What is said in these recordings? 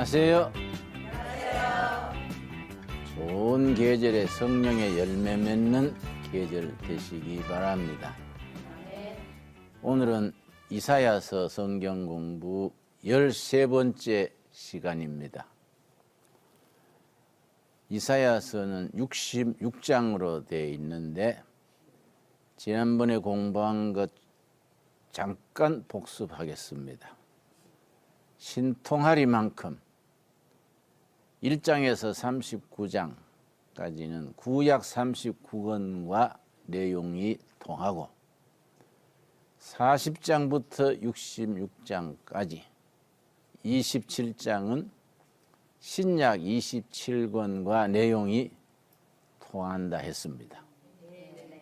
안녕하세요. 좋은 계절에 성령의 열매 맺는 계절 되시기 바랍니다. 오늘은 이사야서 성경 공부 13번째 시간입니다. 이사야서는 66장으로 되어 있는데 지난번에 공부한 것 잠깐 복습하겠습니다. 신통하리만큼 1장에서 39장까지는 구약 39권과 내용이 통하고 40장부터 66장까지 27장은 신약 27권과 내용이 통한다 했습니다.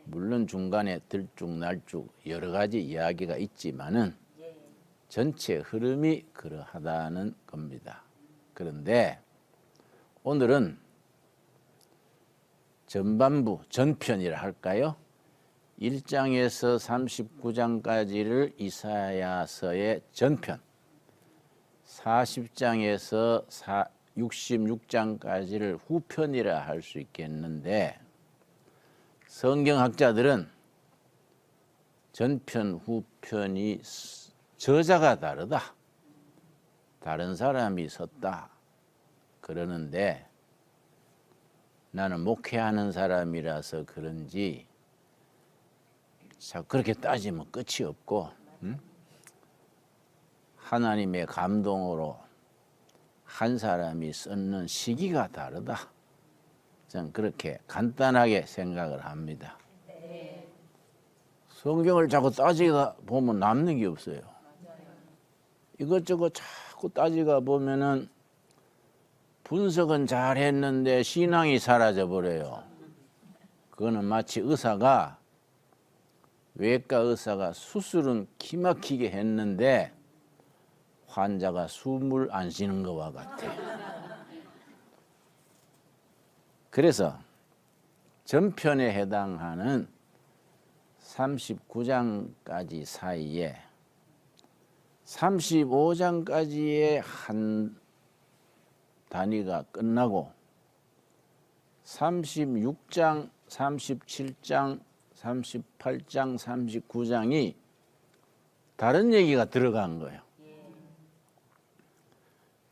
물론 중간에 들쭉날쭉 여러 가지 이야기가 있지만은 전체 흐름이 그러하다는 겁니다. 그런데 오늘은 전반부, 전편이라 할까요? 1장에서 39장까지를 이사야서의 전편, 40장에서 66장까지를 후편이라 할 수 있겠는데 성경학자들은 전편, 후편이 저자가 다르다, 다른 사람이 썼다 그러는데 나는 목회하는 사람이라서 그런지 그렇게 따지면 끝이 없고 하나님의 감동으로 한 사람이 쓰는 시기가 다르다, 저는 그렇게 간단하게 생각을 합니다. 성경을 자꾸 따지다 보면 남는 게 없어요. 이것저것 자꾸 따지다 보면은 분석은 잘 했는데 신앙이 사라져 버려요. 그거는 마치 외과 의사가 수술은 기막히게 했는데 환자가 숨을 안 쉬는 것과 같아. 그래서 전편에 해당하는 39장까지 사이에 35장까지의 한 단위가 끝나고 36장, 37장, 38장, 39장이 다른 얘기가 들어간 거예요.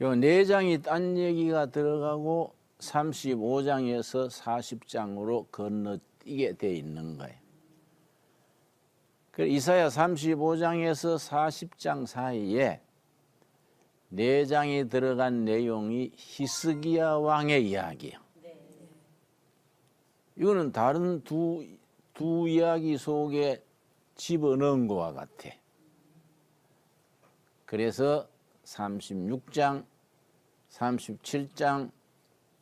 요 4장이 딴 얘기가 들어가고 35장에서 40장으로 건너뛰게 돼 있는 거예요. 이사야 35장에서 40장 사이에 4장이 들어간 내용이 히스기야 왕의 이야기예요. 이거는 다른 두 이야기 속에 집어넣은 것과 같아. 그래서 36장, 37장,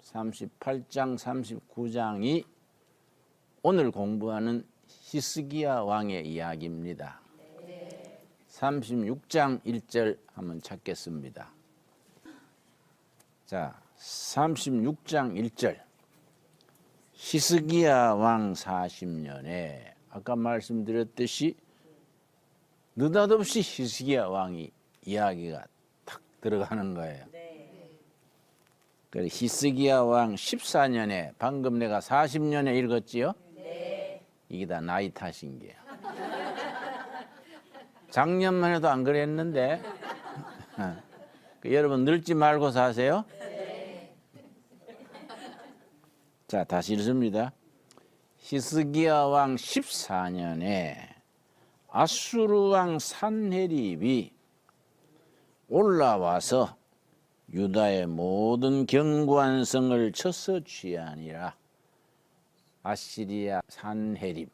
38장, 39장이 오늘 공부하는 히스기야 왕의 이야기입니다. 36장 1절 한번 찾겠습니다. 자, 36장 1절. 히스기야 왕 40년에 아까 말씀드렸듯이 느닷없이 히스기야 왕이 이야기가 탁 들어가는 거예요. 그래서 히스기야 왕 14년에 방금 내가 40년에 읽었지요? 이게 다 나이 탓인 게요. 작년만 해도 안 그랬는데 여러분 늙지 말고 사세요. 자, 다시 읽습니다. 히스기야 왕 14년에 아수르 왕 산헤립이 올라와서 유다의 모든 견고한 성을 쳐서 취하니라. 아시리아 산헤립.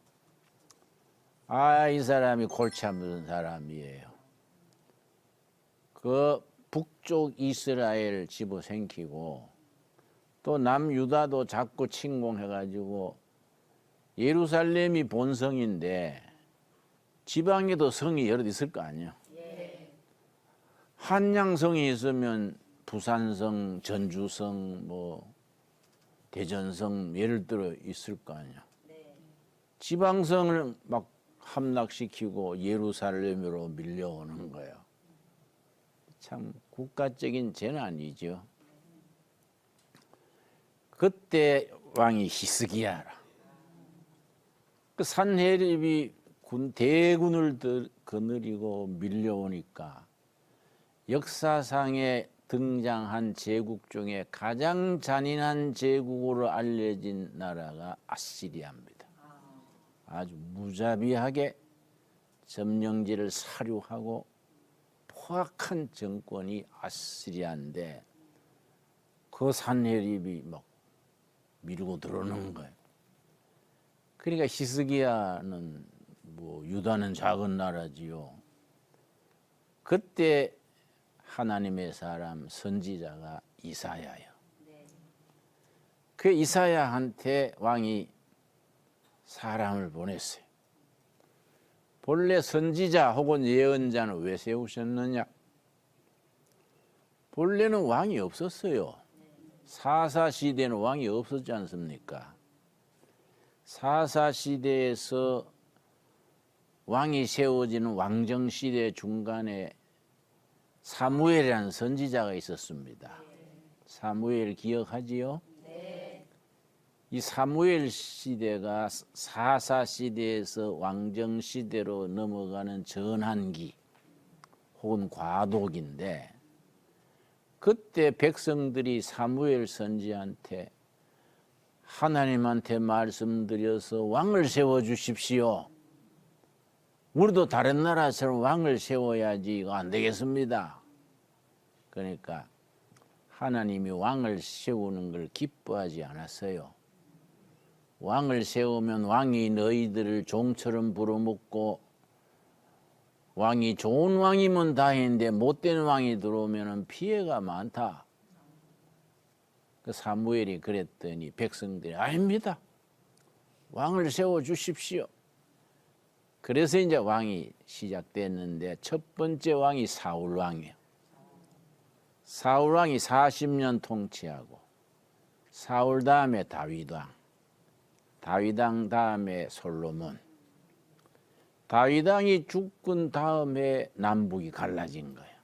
이 사람이 골치 아픈 사람이에요. 그 북쪽 이스라엘 집어삼키고 또 남유다도 자꾸 침공해가지고 예루살렘이 본성인데 지방에도 성이 여러 있을 거 아니에요. 한양성이 있으면 부산성, 전주성, 대전성 예를 들어 있을 거 아니야. 지방성을 막 함락시키고 예루살렘으로 밀려오는 거예요. 참 국가적인 재난이죠. 그때 왕이 히스기야라. 그 산헤립이 대군을 거느리고 밀려오니까 역사상에 등장한 제국 중에 가장 잔인한 제국으로 알려진 나라가 아시리아입니다. 아주 무자비하게 점령지를 사륙하고 포악한 정권이 아시리아인데 그 산헤립이 막 밀고 들어오는 거예요. 그러니까 히스기야는 뭐 유다는 작은 나라지요. 그때 하나님의 사람 선지자가 이사야예요. 그 이사야한테 왕이 사람을 보냈어요. 본래 선지자 혹은 예언자는 왜 세우셨느냐? 본래는 왕이 없었어요. 사사시대는 왕이 없었지 않습니까? 사사시대에서 왕이 세워지는 왕정시대 중간에 사무엘이라는 선지자가 있었습니다. 사무엘 기억하지요? 이 사무엘 시대가 사사시대에서 왕정시대로 넘어가는 전환기 혹은 과도기인데 그때 백성들이 사무엘 선지한테 하나님한테 말씀드려서 왕을 세워주십시오. 우리도 다른 나라처럼 왕을 세워야지 이거 안 되겠습니다. 그러니까 하나님이 왕을 세우는 걸 기뻐하지 않았어요. 왕을 세우면 왕이 너희들을 종처럼 부려먹고 왕이 좋은 왕이면 다행인데 못된 왕이 들어오면 피해가 많다. 그 사무엘이 그랬더니 백성들이 아닙니다. 왕을 세워주십시오. 그래서 이제 왕이 시작됐는데 첫 번째 왕이 사울 왕이에요. 사울 왕이 40년 통치하고 사울 다음에 다윗 왕, 다윗 왕 다음에 솔로몬. 다윗 왕이 죽은 다음에 남북이 갈라진 거예요.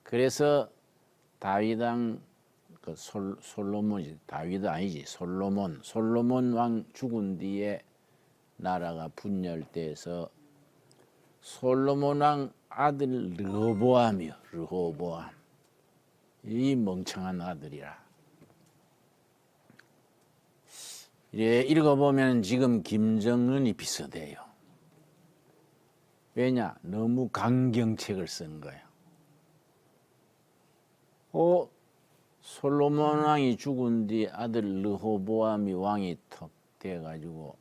그래서 다윗 왕 그 솔로몬이 다윗 아니지 솔로몬 왕 죽은 뒤에 나라가 분열돼서 솔로몬 왕 아들 르호보암이요. 르호보암. 이 멍청한 아들이라. 예, 읽어보면 지금 김정은이 비슷해요. 왜냐? 너무 강경책을 쓴 거예요. 솔로몬 왕이 죽은 뒤 아들 르호보암이 왕이 턱 돼가지고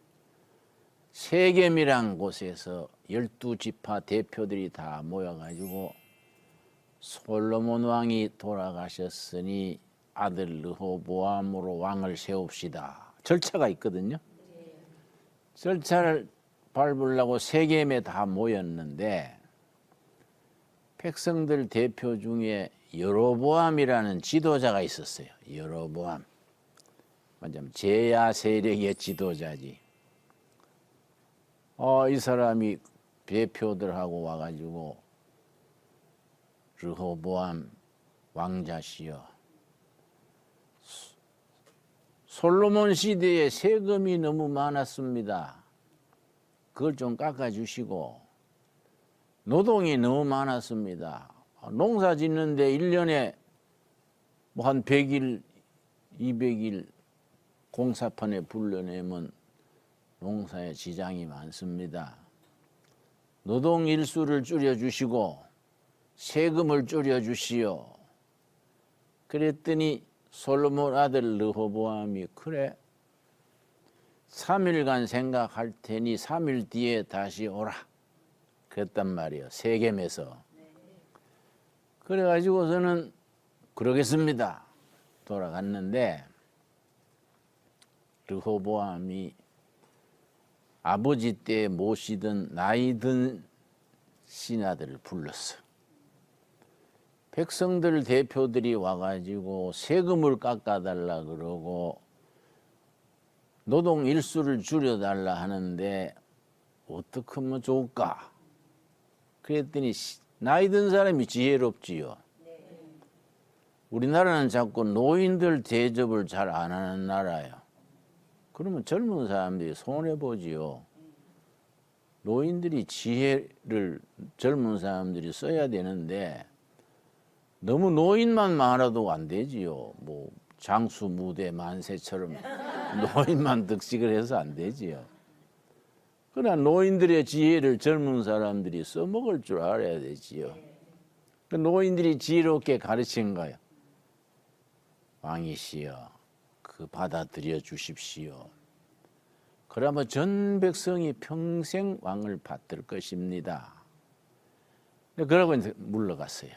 세겜이란 곳에서 12지파 대표들이 다 모여가지고 솔로몬 왕이 돌아가셨으니 아들 르호보암으로 왕을 세웁시다. 절차가 있거든요. 절차를 밟으려고 세겜에 다 모였는데 백성들 대표 중에 여로보암이라는 지도자가 있었어요. 여로보암. 완전 제야 세력의 지도자지. 이 사람이 대표들하고 와가지고 르호보암 왕자시여, 솔로몬 시대에 세금이 너무 많았습니다. 그걸 좀 깎아주시고 노동이 너무 많았습니다. 농사 짓는데 1년에 뭐 한 100일, 200일 공사판에 불러내면 농사에 지장이 많습니다. 노동 일수를 줄여주시고 세금을 줄여주시오. 그랬더니 솔로몬 아들 르호보암이 그래 3일간 생각할 테니 3일 뒤에 다시 오라 그랬단 말이에요. 세겜에서. 그래가지고서는 그러겠습니다. 돌아갔는데 르호보암이 아버지 때 모시던 나이 든 신하들을 불렀어. 백성들 대표들이 와가지고 세금을 깎아달라 그러고 노동 일수를 줄여달라 하는데 어떻게 하면 좋을까? 그랬더니 나이 든 사람이 지혜롭지요. 우리나라는 자꾸 노인들 대접을 잘 안 하는 나라예요. 그러면 젊은 사람들이 손해보지요. 노인들이 지혜를 젊은 사람들이 써야 되는데 너무 노인만 많아도 안 되지요. 뭐 장수 무대 만세처럼 노인만 득식을 해서 안 되지요. 그러나 노인들의 지혜를 젊은 사람들이 써먹을 줄 알아야 되지요. 노인들이 지혜롭게 가르친 거예요. 왕이시여, 그 받아들여 주십시오. 그러면 전 백성이 평생 왕을 받들 것입니다. 그러고 이제 물러갔어요.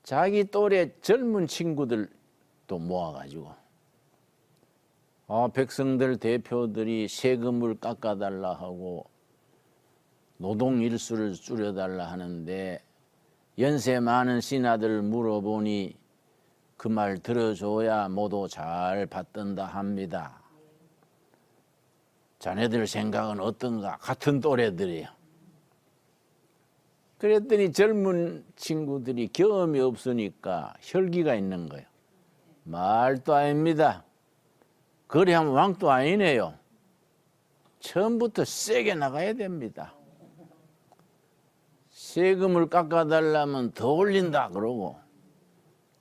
자기 또래 젊은 친구들 또 모아가지고 백성들 대표들이 세금을 깎아달라 하고 노동 일수를 줄여달라 하는데 연세 많은 신하들 물어보니 그 말 들어줘야 모두 잘 받든다 합니다. 자네들 생각은 어떤가? 같은 또래들이에요. 그랬더니 젊은 친구들이 경험이 없으니까 혈기가 있는 거예요. 말도 아닙니다. 그래 하면 왕도 아니네요. 처음부터 세게 나가야 됩니다. 세금을 깎아달라면 더 올린다 그러고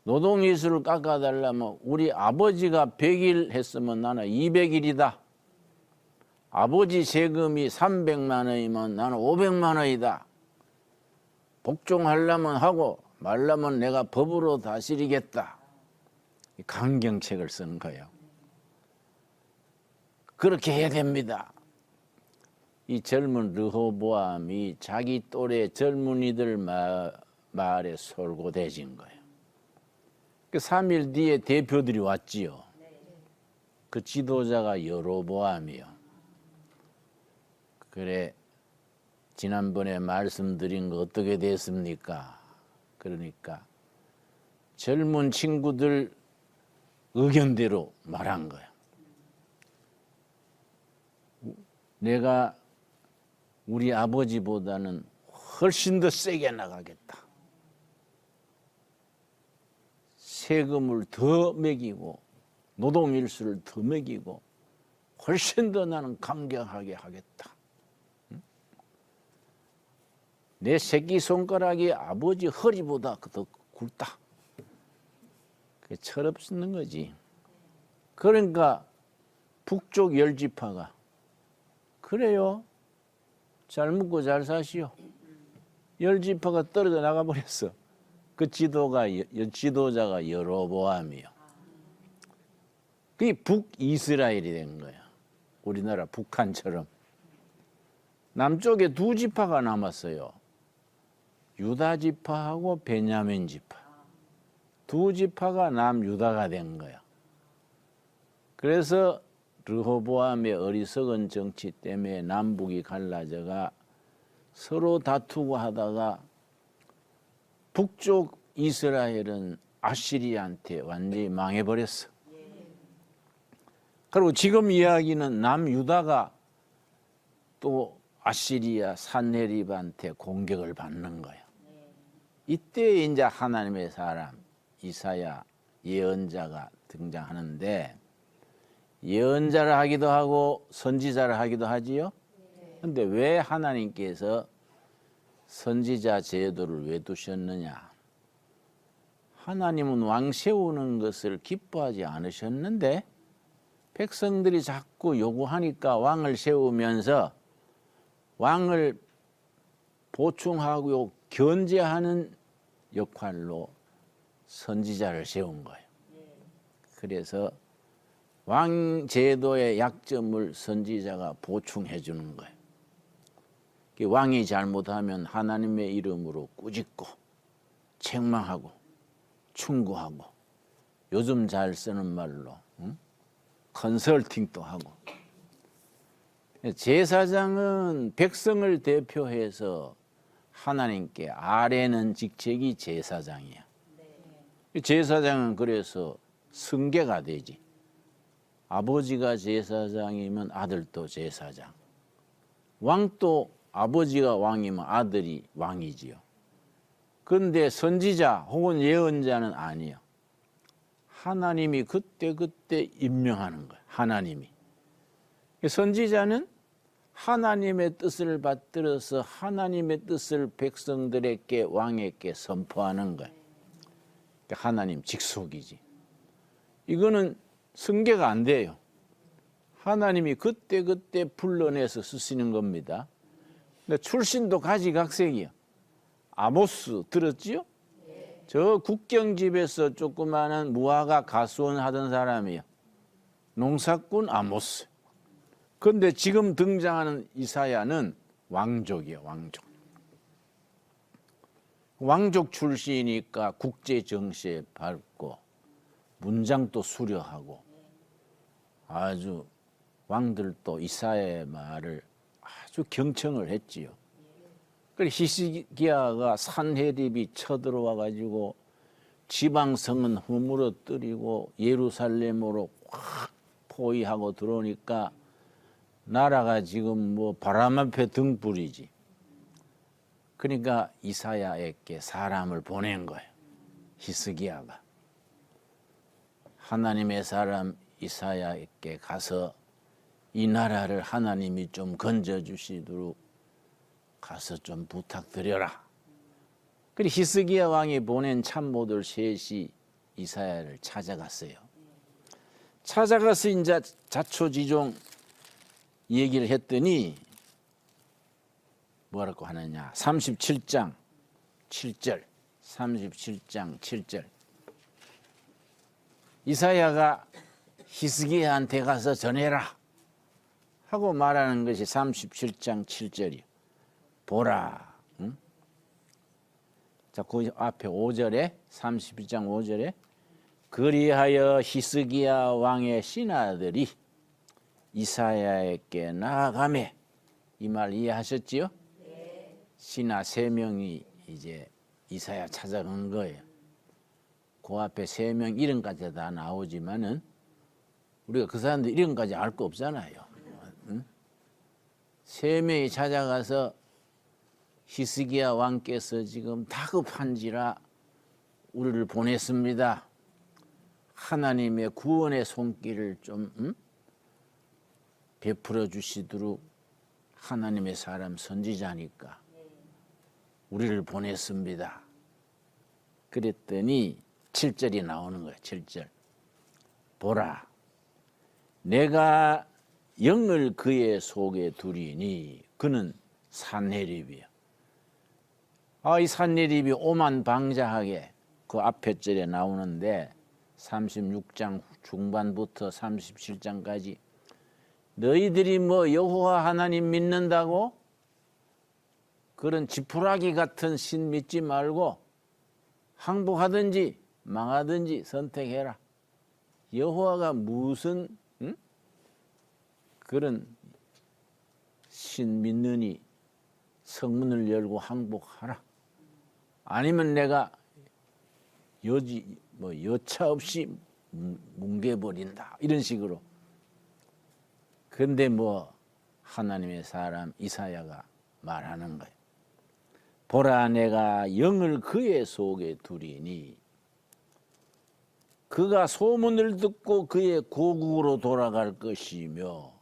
노동이수를 깎아달라면 우리 아버지가 100일 했으면 나는 200일이다. 아버지 세금이 300만 원이면 나는 500만 원이다. 복종하려면 하고 말라면 내가 법으로 다스리겠다. 강경책을 쓰는 거예요. 그렇게 해야 됩니다. 이 젊은 르호보암이 자기 또래 젊은이들 말에 솔고대진 거예요. 3일 뒤에 대표들이 왔지요. 그 지도자가 여로보암이요. 그래, 지난번에 말씀드린 거 어떻게 됐습니까? 그러니까 젊은 친구들 의견대로 말한 거예요. 내가 우리 아버지보다는 훨씬 더 세게 나가겠다. 세금을 더 매기고 노동일수를 더 매기고 훨씬 더 나는 강경하게 하겠다. 내 새끼손가락이 아버지 허리보다 더 굵다. 그게 철없는 거지. 그러니까 북쪽 10지파가 그래요. 잘 묵고 잘 사시오. 10지파가 떨어져 나가버렸어. 그 지도자가 여로보암이요. 그게 북이스라엘이 된 거야. 우리나라 북한처럼. 남쪽에 2지파가 남았어요. 유다지파하고 베냐민지파. 2지파가 남유다가 된 거야. 그래서 르호보암의 어리석은 정치 때문에 남북이 갈라져가 서로 다투고 하다가 북쪽 이스라엘은 아시리한테 완전히 망해버렸어. 그리고 지금 이야기는 남유다가 또 아시리아 산헤립한테 공격을 받는 거예요. 이때 이제 하나님의 사람 이사야 예언자가 등장하는데 예언자를 하기도 하고 선지자를 하기도 하지요. 그런데 왜 하나님께서 선지자 제도를 왜 두셨느냐? 하나님은 왕 세우는 것을 기뻐하지 않으셨는데 백성들이 자꾸 요구하니까 왕을 세우면서 왕을 보충하고 견제하는 역할로 선지자를 세운 거예요. 그래서 왕 제도의 약점을 선지자가 보충해 주는 거예요. 왕이 잘못하면 하나님의 이름으로 꾸짖고 책망하고 충고하고 요즘 잘 쓰는 말로 컨설팅도 하고. 제사장은 백성을 대표해서 하나님께 아뢰는 직책이 제사장이야. 제사장은 그래서 승계가 되지. 아버지가 제사장이면 아들도 제사장. 왕도 아버지가 왕이면 아들이 왕이지요. 그런데 선지자 혹은 예언자는 아니에요. 하나님이 그때그때 임명하는 거예요. 하나님이. 선지자는 하나님의 뜻을 받들어서 하나님의 뜻을 백성들에게 왕에게 선포하는 거예요. 하나님 직속이지. 이거는 승계가 안 돼요. 하나님이 그때그때 불러내서 쓰시는 겁니다. 근데 출신도 가지각색이요. 아모스 들었지요? 저 국경집에서 조그마한 무화과 가수원 하던 사람이요. 농사꾼 아모스. 그런데 지금 등장하는 이사야는 왕족이에요. 왕족. 왕족 출신이니까 국제 정세에 밟고 문장도 수려하고 아주 왕들도 이사야의 말을 아주 경청을 했지요. 그래서 히스기야가 산헤립이 쳐들어와 가지고 지방성은 허물어뜨리고 예루살렘으로 확 포위하고 들어오니까 나라가 지금 뭐 바람 앞에 등불이지. 그러니까 이사야에게 사람을 보낸 거예요. 히스기야가. 하나님의 사람 이사야에게 가서 이 나라를 하나님이 좀 건져주시도록 가서 좀 부탁드려라. 그리고 히스기야 왕이 보낸 참모들 셋이 이사야를 찾아갔어요. 찾아가서 이제 자초지종 얘기를 했더니 뭐라고 하느냐. 37장 7절. 37장 7절. 이사야가 히스기야한테 가서 전해라 하고 말하는 것이 37장 7절이요. 보라. 응? 자, 그 앞에 5절에 31장 5절에 그리하여 히스기야 왕의 신하들이 이사야에게 나아가매. 이 말 이해하셨지요? 네. 신하 3명이 이제 이사야 찾아간 거예요. 그 앞에 3명 이름까지 다 나오지만은 우리가 그 사람들 이름까지 알 거 없잖아요. 응? 3명이 찾아가서 히스기야 왕께서 지금 다급한지라 우리를 보냈습니다. 하나님의 구원의 손길을 좀 베풀어 주시도록 하나님의 사람 선지자니까 우리를 보냈습니다. 그랬더니 7절이 나오는 거예요. 7절. 보라, 내가 영을 그의 속에 두리니 그는 산헤립이요. 이 산헤립이 오만방자하게 그 앞에 절에 나오는데 36장 중반부터 37장까지 너희들이 뭐 여호와 하나님 믿는다고 그런 지푸라기 같은 신 믿지 말고 항복하든지 망하든지 선택해라. 여호와가 무슨 그런 신 믿느니 성문을 열고 항복하라. 아니면 내가 여차 없이 뭉개버린다. 이런 식으로. 근데 뭐 하나님의 사람 이사야가 말하는 거예요. 보라, 내가 영을 그의 속에 두리니 그가 소문을 듣고 그의 고국으로 돌아갈 것이며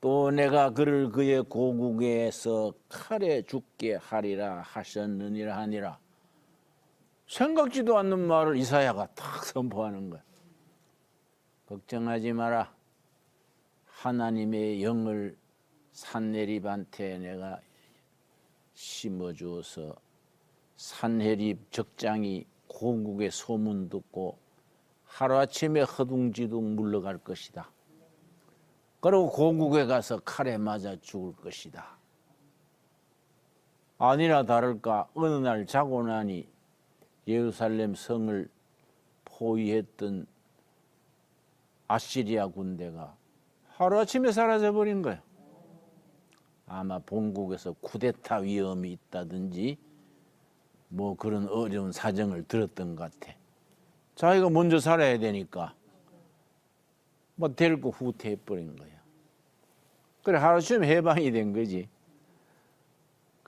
또 내가 그를 그의 고국에서 칼에 죽게 하리라 하셨느니라 하니라. 생각지도 않는 말을 이사야가 딱 선포하는 거야. 걱정하지 마라. 하나님의 영을 산헤립한테 내가 심어주어서 산헤립 적장이 고국의 소문 듣고 하루아침에 허둥지둥 물러갈 것이다. 그리고 고국에 가서 칼에 맞아 죽을 것이다. 아니나 다를까 어느 날 자고 나니 예루살렘 성을 포위했던 아시리아 군대가 하루아침에 사라져버린 거예요. 아마 본국에서 쿠데타 위험이 있다든지 뭐 그런 어려운 사정을 들었던 것 같아. 자기가 먼저 살아야 되니까 뭐 데리고 후퇴해버린 거예요. 그래 하루쯤 해방이 된 거지.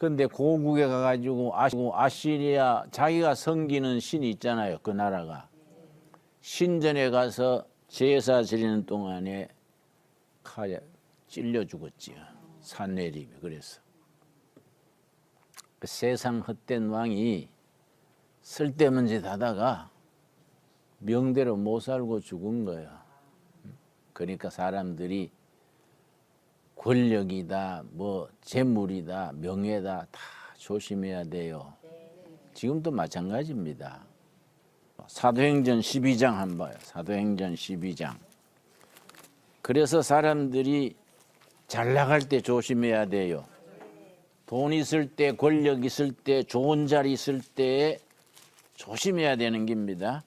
근데 고국에 가가지고 아시리아 자기가 섬기는 신이 있잖아요. 그 나라가. 신전에 가서 제사 지내는 동안에 칼에 찔려 죽었지요. 산헤립이. 그래서 그 세상 헛된 왕이 쓸데없는 짓 하다가 명대로 못 살고 죽은 거예요. 그러니까 사람들이 권력이다, 뭐 재물이다, 명예다 다 조심해야 돼요. 지금도 마찬가지입니다. 사도행전 12장 한번 봐요. 사도행전 12장. 그래서 사람들이 잘 나갈 때 조심해야 돼요. 돈 있을 때, 권력 있을 때, 좋은 자리 있을 때 조심해야 되는 겁니다.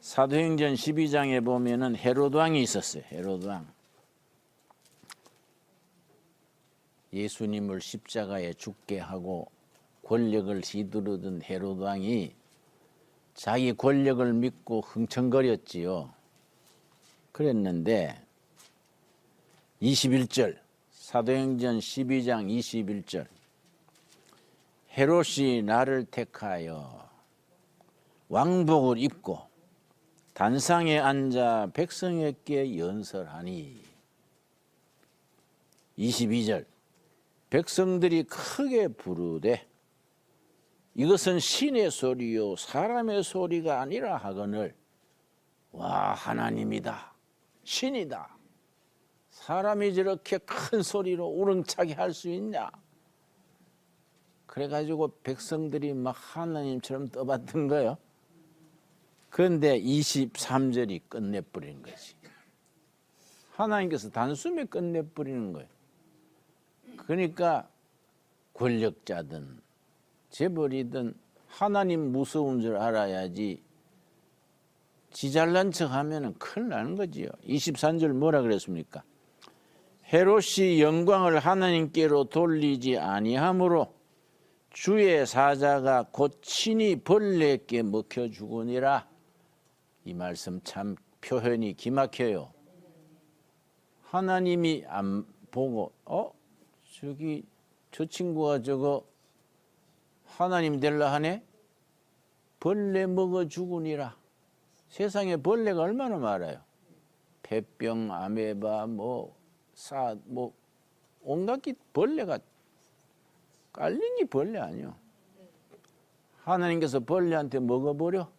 사도행전 12장에 보면은 헤롯 왕이 있었어요. 헤롯 왕. 예수님을 십자가에 죽게 하고 권력을 휘두르던 헤롯 왕이 자기 권력을 믿고 흥청거렸지요. 그랬는데 21절 사도행전 12장 21절 헤롯이 나를 택하여 왕복을 입고 단상에 앉아 백성에게 연설하니 22절 백성들이 크게 부르되 이것은 신의 소리요 사람의 소리가 아니라 하거늘 와 하나님이다 신이다 사람이 저렇게 큰 소리로 우렁차게 할 수 있냐 그래가지고 백성들이 막 하나님처럼 떠받든 거예요. 그런데 23절이 끝내버리는 거지. 하나님께서 단숨에 끝내버리는 거예요. 그러니까 권력자든 재벌이든 하나님 무서운 줄 알아야지 지 잘난 척 하면 큰일 나는 거지요. 23절 뭐라 그랬습니까? 헤롯이 영광을 하나님께로 돌리지 아니하므로 주의 사자가 곧 친히 벌레에게 먹혀 죽으니라. 이 말씀 참 표현이 기막혀요. 하나님이 안 보고 저기 저 친구가 저거 하나님 될라 하네? 벌레 먹어 죽으니라. 세상에 벌레가 얼마나 많아요. 폐병, 아메바, 온갖 벌레가 깔린 게 벌레 아니요. 하나님께서 벌레한테 먹어버려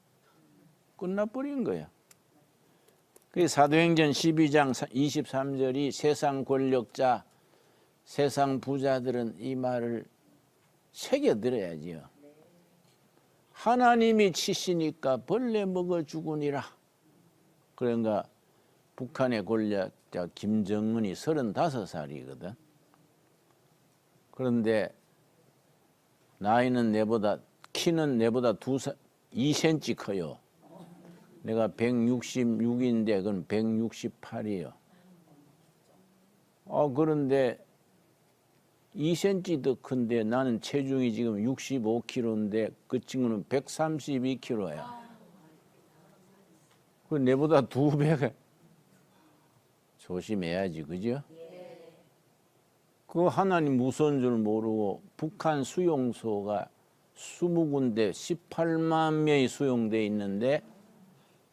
끝나버린 거야. 그 사도행전 12장 23절이 세상 권력자, 세상 부자들은 이 말을 새겨들어야지요. 하나님이 치시니까 벌레 먹어 죽으니라. 그러니까 북한의 권력자 김정은이 35살이거든. 그런데 나이는 내보다 키는 내보다 2cm 커요. 내가 166인데 그건 168이에요. 그런데 2cm 더 큰데 나는 체중이 지금 65kg인데 그 친구는 132kg야. 그 내보다 2배가 조심해야지, 그죠? 그 하나님 무서운 줄 모르고 북한 수용소가 20군데 18만 명이 수용돼 있는데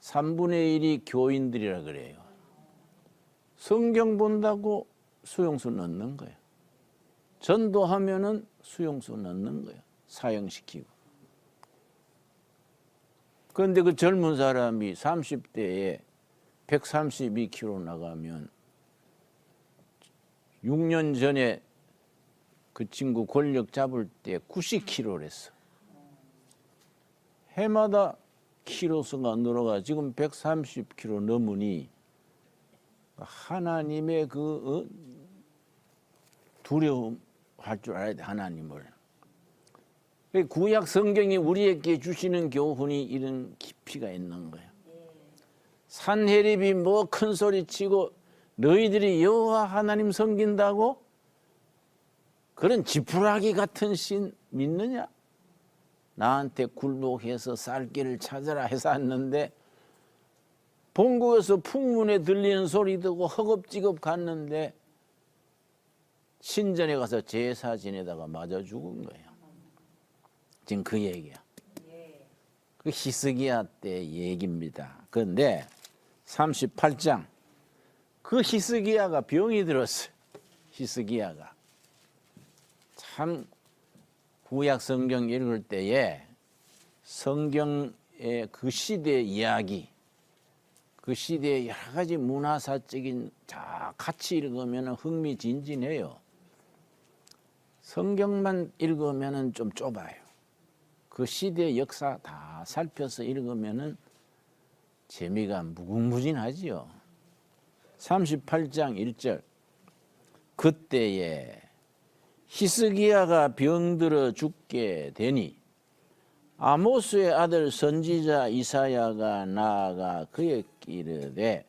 3분의 1이 교인들이라 그래요. 성경 본다고 수용소 넣는 거예요. 전도하면은 수용소 넣는 거예요. 사형시키고. 그런데 그 젊은 사람이 30대에 132kg 나가면 6년 전에 그 친구 권력 잡을 때 90kg랬어. 해마다 키로수가 늘어가 지금 130kg 넘으니 하나님의 두려움 할 줄 알아야 돼. 하나님을. 구약 성경이 우리에게 주시는 교훈이 이런 깊이가 있는 거예요. 산헤립이 뭐 큰 소리 치고 너희들이 여호와 하나님 섬긴다고? 그런 지푸라기 같은 신 믿느냐? 나한테 굴복해서 살 길을 찾아라 해서 왔는데 본국에서 풍문에 들리는 소리 듣고 허겁지겁 갔는데 신전에 가서 제사 지내다가 맞아 죽은 거예요. 지금 그 얘기야. 그 히스기야 때 얘기입니다. 그런데 38장 그 히스기야가 병이 들었어요. 히스기야가 참 구약 성경 읽을 때에 성경의 그 시대의 이야기, 그 시대의 여러 가지 문화사적인 같이 읽으면 흥미진진해요. 성경만 읽으면 좀 좁아요. 그 시대의 역사 다 살펴서 읽으면 재미가 무궁무진하지요. 38장 1절 그때에 히스기야가 병들어 죽게 되니 아모스의 아들 선지자 이사야가 나아가 그에게 이르되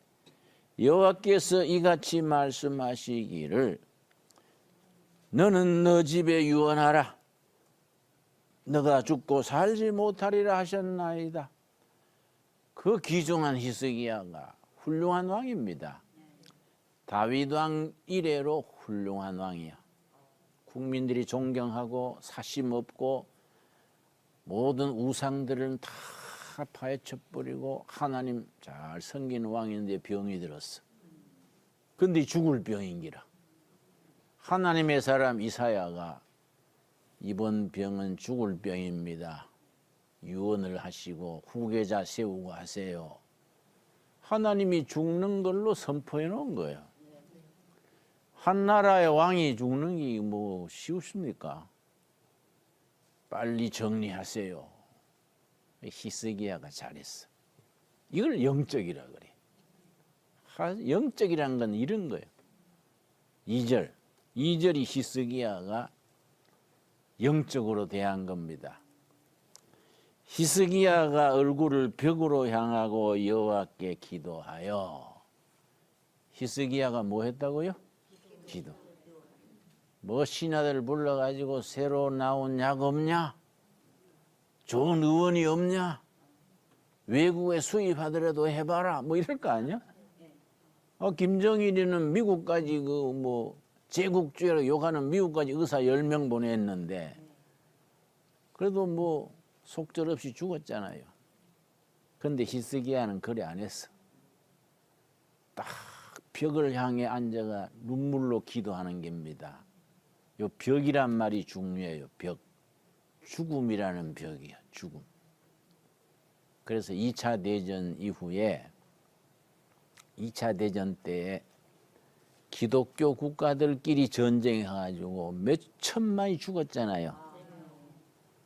여호와께서 이같이 말씀하시기를 너는 너 집에 유언하라 너가 죽고 살지 못하리라 하셨나이다. 그 귀중한 히스기야가 훌륭한 왕입니다. 다윗 왕 이래로 훌륭한 왕이야. 국민들이 존경하고 사심 없고 모든 우상들은 다 파헤쳐버리고 하나님 잘 섬기는 왕인데 병이 들었어. 근데 죽을 병인기라. 하나님의 사람 이사야가 이번 병은 죽을 병입니다. 유언을 하시고 후계자 세우고 하세요. 하나님이 죽는 걸로 선포해 놓은 거예요. 한 나라의 왕이 죽는 게 뭐 쉬우십니까? 빨리 정리하세요. 히스기야가 잘했어. 이걸 영적이라 그래. 영적이란 건 이런 거예요. 2절이 히스기야가 영적으로 대한 겁니다. 히스기야가 얼굴을 벽으로 향하고 여호와께 기도하여. 히스기야가 뭐 했다고요? 기도. 뭐 신하들 불러가지고 새로 나온 약 없냐? 좋은 의원이 없냐? 외국에 수입하더라도 해봐라. 뭐 이럴 거 아니야? 김정일이는 미국까지 그 뭐 제국주의로 욕하는 미국까지 의사 10명 보냈는데 그래도 뭐 속절없이 죽었잖아요. 그런데 히스기야는 그래 안 했어. 딱 벽을 향해 앉아가 눈물로 기도하는 겁니다. 요 벽이란 말이 중요해요. 벽. 죽음이라는 벽이야. 죽음. 그래서 2차 대전 이후에 2차 대전 때에 기독교 국가들끼리 전쟁해가지고 몇 천만이 죽었잖아요.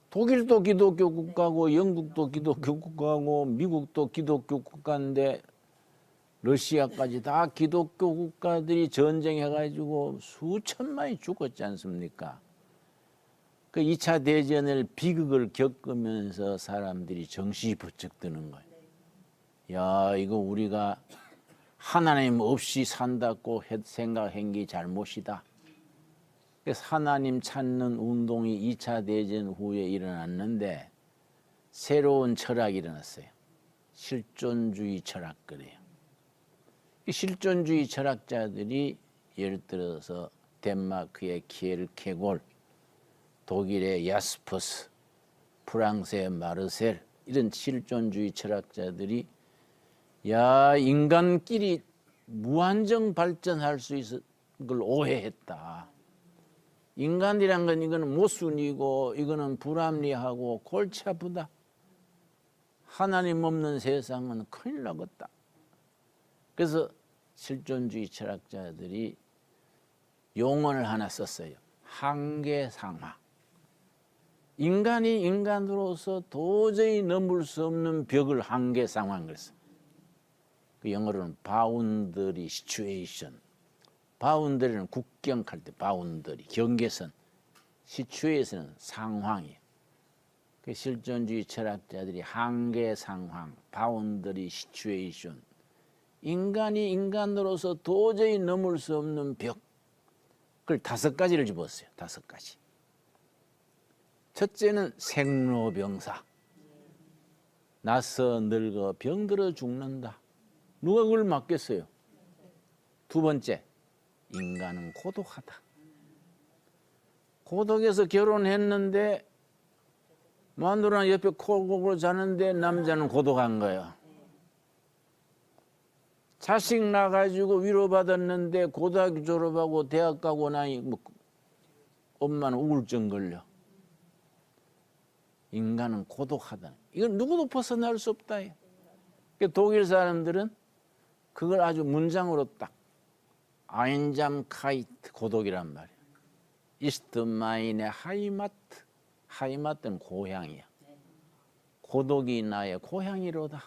독일도 기독교 국가고 영국도 기독교 국가고 미국도 기독교 국가인데 러시아까지 다 기독교 국가들이 전쟁해가지고 수천만이 죽었지 않습니까? 그 2차 대전을 비극을 겪으면서 사람들이 정신이 번쩍 드는 거예요. 야, 이거 우리가 하나님 없이 산다고 생각한 게 잘못이다. 그래서 하나님 찾는 운동이 2차 대전 후에 일어났는데 새로운 철학이 일어났어요. 실존주의 철학 그래요. 실존주의 철학자들이 예를 들어서 덴마크의 키엘케골, 독일의 야스퍼스, 프랑스의 마르셀 이런 실존주의 철학자들이 야 인간끼리 무한정 발전할 수 있을 걸 오해했다. 인간이란 건 이거는 모순이고 이거는 불합리하고 골치 아프다. 하나님 없는 세상은 큰일 나겠다. 그래서 실존주의 철학자들이 용어를 하나 썼어요. 한계상화. 인간이 인간으로서 도저히 넘을 수 없는 벽을 한계상화한 거였어요. 그 영어로는 바운더리 시츄에이션. 바운더리는 국경할 때 바운더리, 경계선. 시츄에이션은 상황이에요. 그 실존주의 철학자들이 한계상황, 바운더리 시츄에이션. 인간이 인간으로서 도저히 넘을 수 없는 벽. 그걸 5가지를 집었어요. 5가지. 첫째는 생로병사. 나서 늙어 병들어 죽는다. 누가 그걸 막겠어요? 두 번째, 인간은 고독하다. 고독에서 결혼했는데 마누라는 옆에 콜골골 자는데 남자는 고독한 거야. 자식 낳아가지고 위로받았는데 고등학교 졸업하고 대학 가고 나니 뭐 엄마는 우울증 걸려. 인간은 고독하다. 이건 누구도 벗어날 수 없다. 독일 사람들은 그걸 아주 문장으로 딱 아인잠카이트 고독이란 말이야. 이스트 마인의 하이마트. 하이마트는 고향이야. 고독이 나의 고향이로다.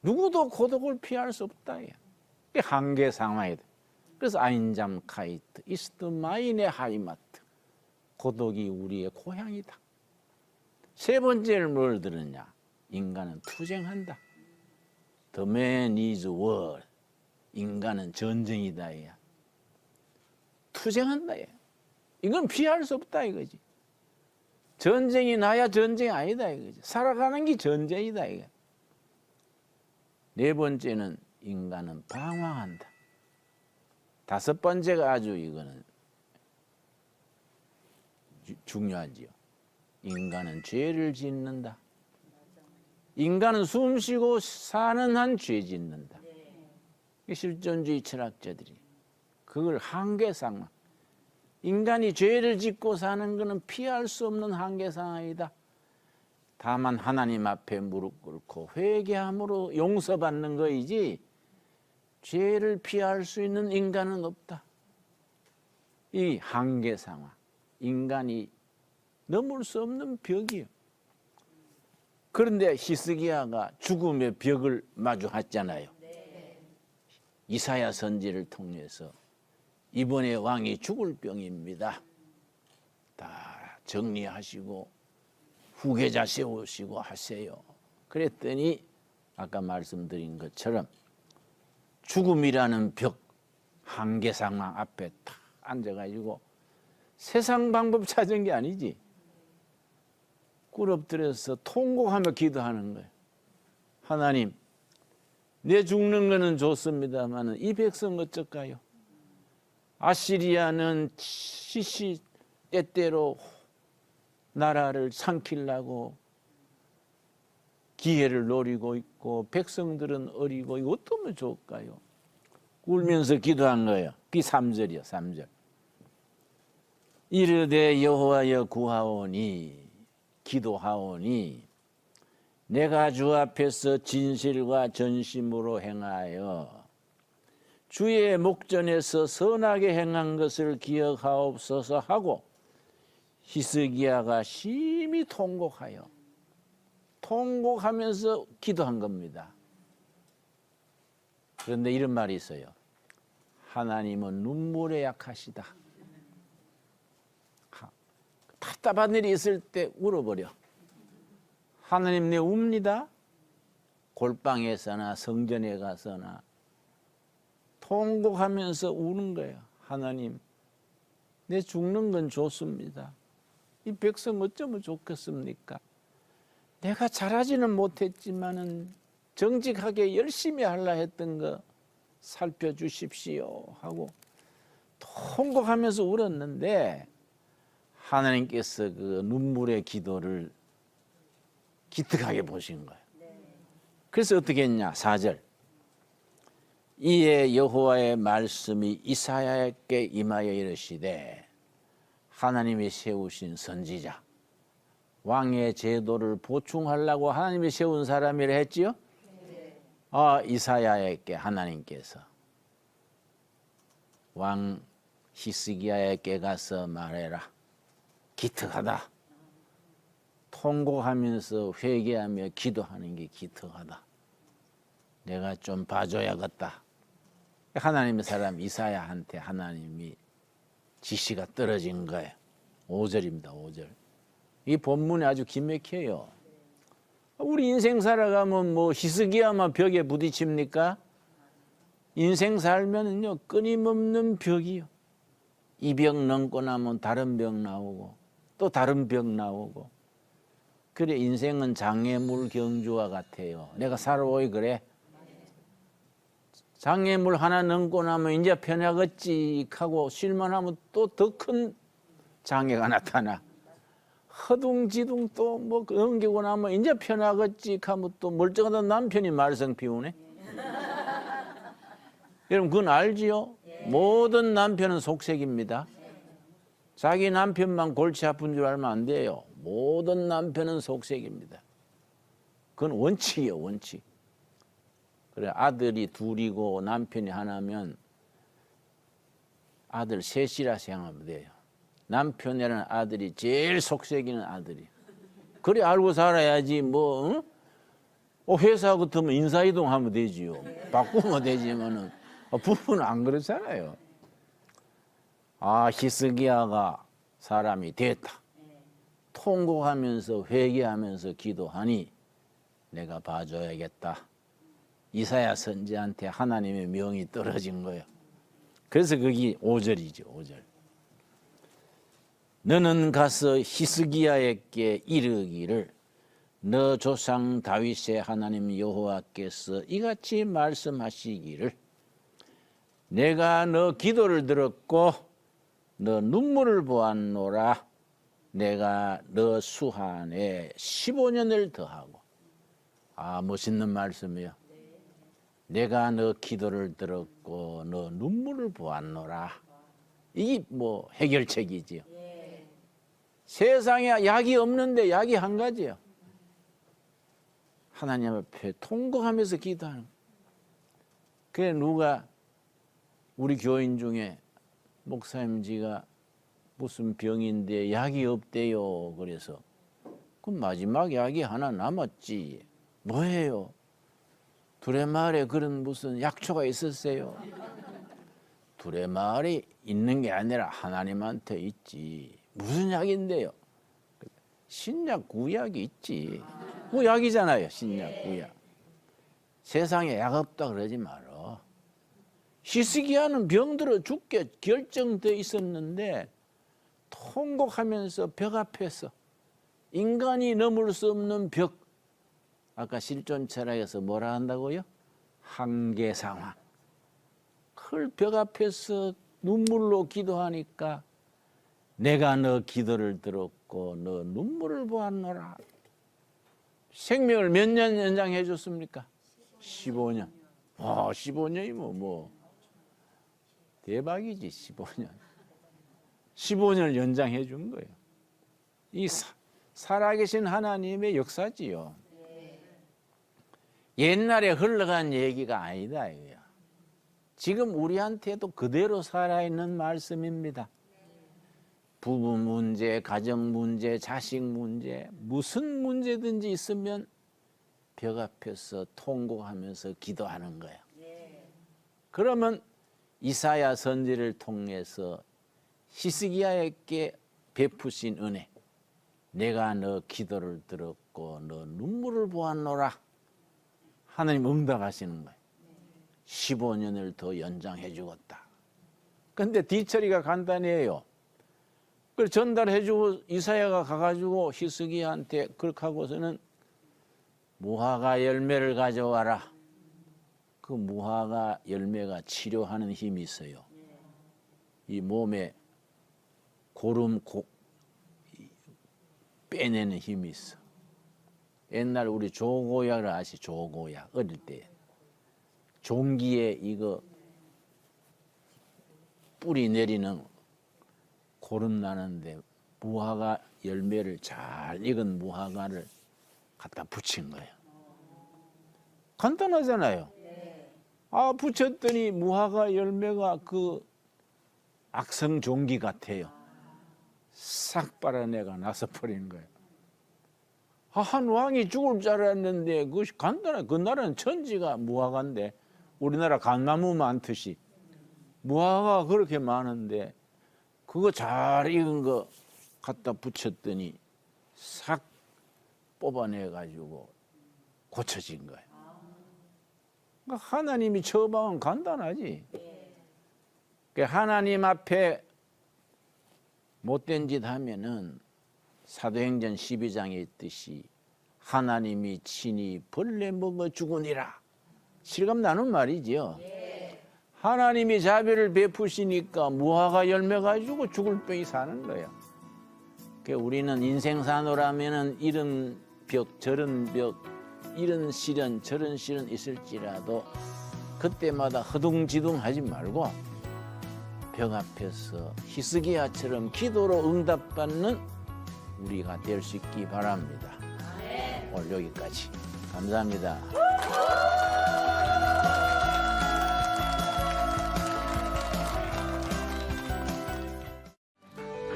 누구도 고독을 피할 수 없다. 그게 한계 상황이다. 그래서 아인잠카이트 이스트 마인의 하이마트. 고독이 우리의 고향이다. 세 번째를 뭘 들었냐? 인간은 투쟁한다. The man is war. 인간은 전쟁이다. 야. 투쟁한다. 야. 이건 피할 수 없다 이거지. 전쟁이 나야 전쟁이 아니다 이거지. 살아가는 게 전쟁이다 이거. 네 번째는 인간은 방황한다. 다섯 번째가 아주 이거는 중요하지요. 인간은 죄를 짓는다. 인간은 숨쉬고 사는 한 죄 짓는다. 실존주의 철학자들이 그걸 한계상황. 인간이 죄를 짓고 사는 것은 피할 수 없는 한계상황이다. 다만 하나님 앞에 무릎 꿇고 회개함으로 용서받는 거이지 죄를 피할 수 있는 인간은 없다. 이 한계상황. 인간이 넘을 수 없는 벽이에요. 그런데 히스기야가 죽음의 벽을 마주했잖아요. 이사야 선지를 통해서 이번에 왕이 죽을 병입니다. 다 정리하시고 후계자 세우시고 하세요. 그랬더니 아까 말씀드린 것처럼 죽음이라는 벽, 한계 상황 앞에 탁 앉아가지고 세상 방법 찾은 게 아니지. 꿇어엎드려서 통곡하며 기도하는 거예요. 하나님, 내 죽는 거는 좋습니다만 이 백성 어쩔까요? 아시리아는 시시 때때로 나라를 삼키려고 기회를 노리고 있고 백성들은 어리고 이거 어쩌면 좋을까요? 울면서 기도한 거예요. 그게 3절이요. 3절. 이르되 여호와여 구하오니 기도하오니 내가 주 앞에서 진실과 전심으로 행하여 주의 목전에서 선하게 행한 것을 기억하옵소서 하고 히스기야가 심히 통곡하면서 기도한 겁니다. 그런데 이런 말이 있어요. 하나님은 눈물에 약하시다. 답답한 일이 있을 때 울어버려. 하나님 내 웁니다. 골방에서나 성전에 가서나 통곡하면서 우는 거예요. 하나님 내 죽는 건 좋습니다. 이 백성 어쩌면 좋겠습니까? 내가 잘하지는 못했지만은 정직하게 열심히 하려 했던 거 살펴주십시오 하고 통곡하면서 울었는데 하나님께서 그 눈물의 기도를 기특하게 보신 거예요. 그래서 어떻게 했냐? 4절. 이에 여호와의 말씀이 이사야에게 임하여 이르시되 하나님이 세우신 선지자 왕의 제도를 보충하려고 하나님이 세운 사람이라 했지요? 이사야에게 하나님께서 왕 히스기야에게 가서 말해라. 기특하다. 통곡하면서 회개하며 기도하는 게 기특하다. 내가 좀 봐줘야겠다. 하나님의 사람 이사야한테 하나님이 지시가 떨어진 거예요. 5절입니다. 5절. 이 본문이 아주 기맥혀요. 우리 인생 살아가면 뭐 히스기야만 벽에 부딪힙니까? 인생 살면은요 끊임없는 벽이요. 이 벽 넘고 나면 다른 벽 나오고 또 다른 벽 나오고. 그래 인생은 장애물 경주와 같아요. 내가 살아오이 그래. 장애물 하나 넘고 나면 이제 편하겠지 하고 쉴만하면 또 더 큰 장애가 나타나. 허둥지둥 또 뭐 엉기고 나면 이제 편하겠지 하면 또 멀쩡하던 남편이 말썽 피우네. 여러분 그건 알지요? 모든 남편은 속색입니다. 자기 남편만 골치 아픈 줄 알면 안 돼요. 모든 남편은 속색입니다. 그건 원칙이에요, 원칙. 그래 아들이 둘이고 남편이 하나면 아들 셋이라 생각하면 돼요. 남편이라는 아들이 제일 속색이는 아들이. 그래 알고 살아야지 뭐 회사 같으면 인사이동하면 되지요. 바꾸면 되지만은 부부는 안 그렇잖아요. 아 히스기야가 사람이 됐다. 통곡하면서 회개하면서 기도하니 내가 봐줘야겠다. 이사야 선지한테 하나님의 명이 떨어진 거예요. 그래서 그게 5절이죠. 5절. 너는 가서 히스기야에게 이르기를 너 조상 다윗의 하나님 여호와께서 이같이 말씀하시기를 내가 너 기도를 들었고 너 눈물을 보았노라. 내가 너 수한에 15년을 더하고. 아 멋있는 말씀이요. 내가 너 기도를 들었고 너 눈물을 보았노라. 이게 뭐 해결책이지요. 세상에 약이 없는데 약이 한 가지요. 하나님 앞에 통곡하면서 기도하는 거예요. 그래 누가 우리 교인 중에 목사님지가 무슨 병인데 약이 없대요. 그래서 그럼 마지막 약이 하나 남았지. 뭐예요? 두레마을에 그런 무슨 약초가 있었어요? 두레마을에 있는 게 아니라 하나님한테 있지. 무슨 약인데요? 신약 구약이 있지. 뭐 약이잖아요. 신약 구약. 세상에 약 없다 그러지 말어. 히스기야는 병들어 죽게 결정돼 있었는데 통곡하면서 벽 앞에서 인간이 넘을 수 없는 벽. 아까 실존 철학에서 뭐라 한다고요? 한계 상황. 그 벽 앞에서 눈물로 기도하니까 내가 너 기도를 들었고 너 눈물을 보았노라. 생명을 몇 년 연장해 줬습니까? 15년. 15년이면 뭐 대박이지. 15년. 15년을 연장해 준 거예요. 이 살아계신 하나님의 역사지요. 옛날에 흘러간 얘기가 아니다 이거야. 지금 우리한테도 그대로 살아있는 말씀입니다. 부부 문제, 가정 문제, 자식 문제, 무슨 문제든지 있으면 벽 앞에서 통곡하면서 기도하는 거예요. 그러면 이사야 선지를 통해서 히스기야에게 베푸신 은혜, 내가 너 기도를 들었고 너 눈물을 보았노라. 하나님 응답하시는 거예요. 15년을 더 연장해 주었다. 그런데 뒤처리가 간단해요. 그걸 전달해주고 이사야가 가가지고 히스기야한테 그렇게 하고서는 무화과 열매를 가져와라. 그 무화과 열매가 치료하는 힘이 있어요. 이 몸에 고름 빼내는 힘이 있어. 옛날 우리 조고약을 아시? 조고약 어릴 때 종기에 이거 뿌리 내리는 고름 나는데 무화과 열매를 잘 익은 무화과를 갖다 붙인 거예요. 간단하잖아요. 붙였더니 무화과 열매가 그 악성 종기 같아요. 싹 빨아내가 나서 버리는 거예요. 한 왕이 죽을 줄 알았는데 그것이 간단해. 그 나라는 천지가 무화과인데 우리나라 감나무 많듯이 무화과가 그렇게 많은데 그거 잘 익은 거 갖다 붙였더니 싹 뽑아내가지고 고쳐진 거예요. 그러니까 하나님이 처방은 간단하지. 그러니까 하나님 앞에 못된 짓 하면은 사도행전 12장에 있듯이 하나님이 친히 벌레 먹어 죽으니라. 실감 나는 말이지요. 하나님이 자비를 베푸시니까 무화과 열매 가지고 죽을 병이 사는 거예요. 우리는 인생사노라면은 이런 벽 저런 벽 이런 시련 저런 시련 있을지라도 그때마다 허둥지둥하지 말고 벽 앞에서 히스기야처럼 기도로 응답받는 우리가 될 수 있기 바랍니다. 오늘 여기까지. 감사합니다.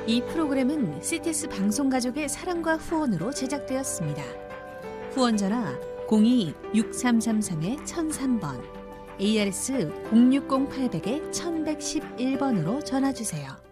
이 프로그램은 CTS 방송가족의 사랑과 후원으로 제작되었습니다. 후원 전화 02-6333-1003번, ARS 060-800-1111번으로 전화주세요.